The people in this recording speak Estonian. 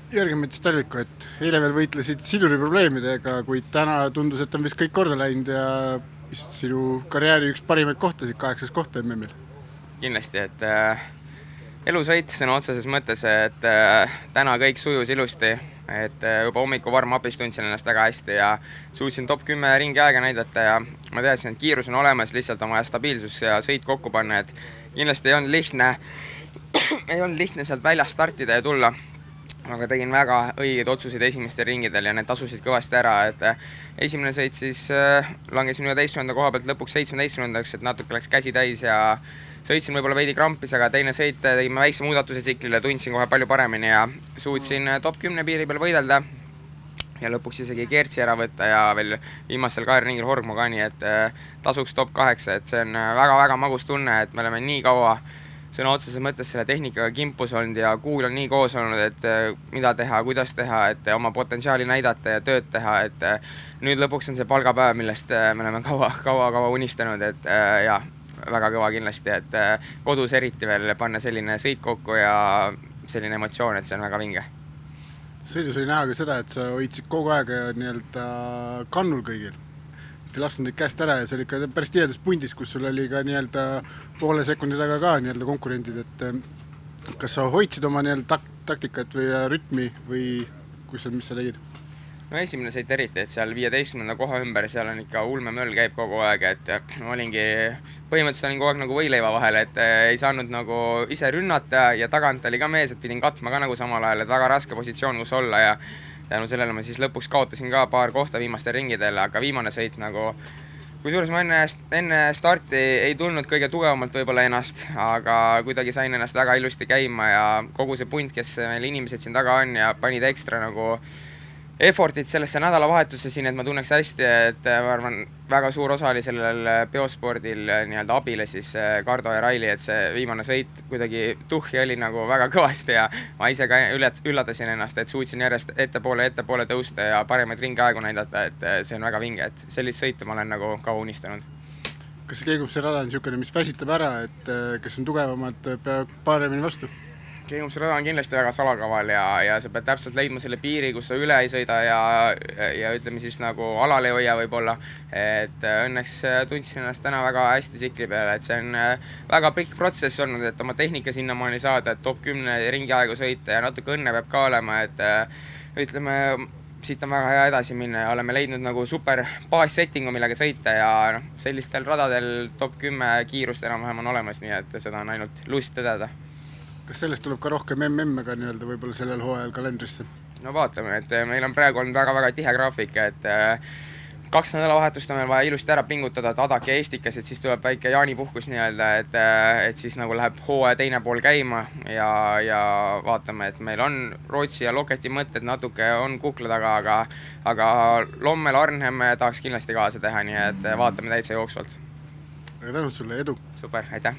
Jörgen Mets-Talviku, et eile veel võitlesid siduri probleemidega, kuid täna tundus, et on vist kõik korda läinud ja vist sinu karjääri üks parimaid kohtasid, 8. kohta MM-il. Kindlasti, et elusõit sõna otseses mõttes, et täna kõik sujus ilusti, et juba hommiku warm-upis tundsin ennast väga hästi ja suutsin top 10 ringi aega näidata ja ma teadsin, et kiirus on olemas, lihtsalt on vaja stabiilsus ja sõit kokku panna, et kindlasti ei olnud lihtne sealt väljast startida ja tulla, aga tegin väga õigeid otsuseid esimestel ringidel ja need tasusid kõvasti ära, et esimene sõit siis langesin 11. koha pealt lõpuks 17. et natuke läks käsi täis ja sõitsin võib-olla veidi krampis, aga teine sõit tegime väikse muudatuse tsiklile, tundsin kohe palju paremini ja suutsin top 10 piiri peal võidelda ja lõpuks isegi keertsi ära võtta ja veel viimasel 2 ringil Horgmo ka, nii et tasuks top 8, et see on väga-väga magus tunne, et me oleme nii kaua sõna otseses mõttes selle tehnikaga kimpus olnud ja kuul on nii koos olnud, et mida teha, kuidas teha, et oma potentsiaali näidata ja tööd teha, et nüüd lõpuks on see palgapäev, millest me oleme kaua unistanud, et ja väga kõva kindlasti, et kodus eriti veel panna selline sõit kokku ja selline emotsioon, et see on väga vinge. Sõidus oli näha ka seda, et sa hoidsid kogu aeg nii-öelda kannul kõigil. Et ei lasknud neid käest ära ja see oli ka päris tihedas pundis, kus sul oli ka nii-öelda poole sekundi taga ka nii-öelda konkurendid, et kas sa hoidsid oma nii-öelda taktikat või rütmi või mis sa tegid? No esimene sõit eriti, et seal 15. koha ümber, seal on ikka ulme möll käib kogu aeg, et ma põhimõtteliselt olin kogu aeg nagu võileiva vahel, et ei saanud nagu ise rünnata ja tagant oli ka mees, et pidin katma ka nagu samal ajal, et väga raske positsioon, kus olla ja tänu sellele ma siis lõpuks kaotasin ka paar kohta viimastel ringidel, aga viimane sõit nagu kusjuures ma enne starti ei tulnud kõige tugevamalt võib-olla ennast, aga kuidagi sain ennast väga ilusti käima ja kogu see punt, kes meil inimesed siin taga on ja panid ekstra nagu effortit sellesse nädalavahetusse siin, et ma tunneks hästi, et ma arvan, väga suur osa oli sellel biospordil nii-öelda abile siis Kardo ja Raili, et see viimane sõit kuidagi tuhhi oli nagu väga kõvasti ja ma ise ka üllatasin ennast, et suutsin järjest ettepoole tõusta ja paremaid ringaegu näidata, et see on väga vinge, et sellist sõitu ma olen nagu kaua unistanud. Kas see Keegumse rada on niisugune, mis väsitab ära, et kes on tugevamad, peab paremini vastu? Keegumse rada on kindlasti väga salakaval ja sa pead täpselt leidma selle piiri, kus sa üle ei sõida ja ütleme siis nagu alale ei hoia võib-olla, et õnneks tundsin ennast täna väga hästi tsikli peale, et see on väga pikk protsess olnud, et oma tehnika sinnamaani saada, et top 10 ringi aegu sõita ja natuke õnne peab ka olema, et ütleme, siit on väga hea edasi minna ja oleme leidnud nagu super baassettingu, millega sõita ja sellistel radadel top 10 kiirust enam-vähem on olemas, nii et seda on ainult lust tõdeda. Kas sellest tuleb ka rohkem MM-ga nii-öelda võib-olla sellel hooajal kalendrisse? No vaatame, et meil on praegu olnud väga-väga tihe graafik, et 2 nädalavahetust on meil vaja ilusti ära pingutada, et Adak ja Eestikas, et siis tuleb väike jaanipuhkus nii-öelda, et siis nagu läheb hooaja teine pool käima ja vaatame, et meil on Rootsi ja Loketi mõtted natuke on kukla taga, aga Lommel Arnhem tahaks kindlasti kaasa teha, nii et vaatame täitsa jooksvalt. Aga tänud sulle, edu! Super, aitäh!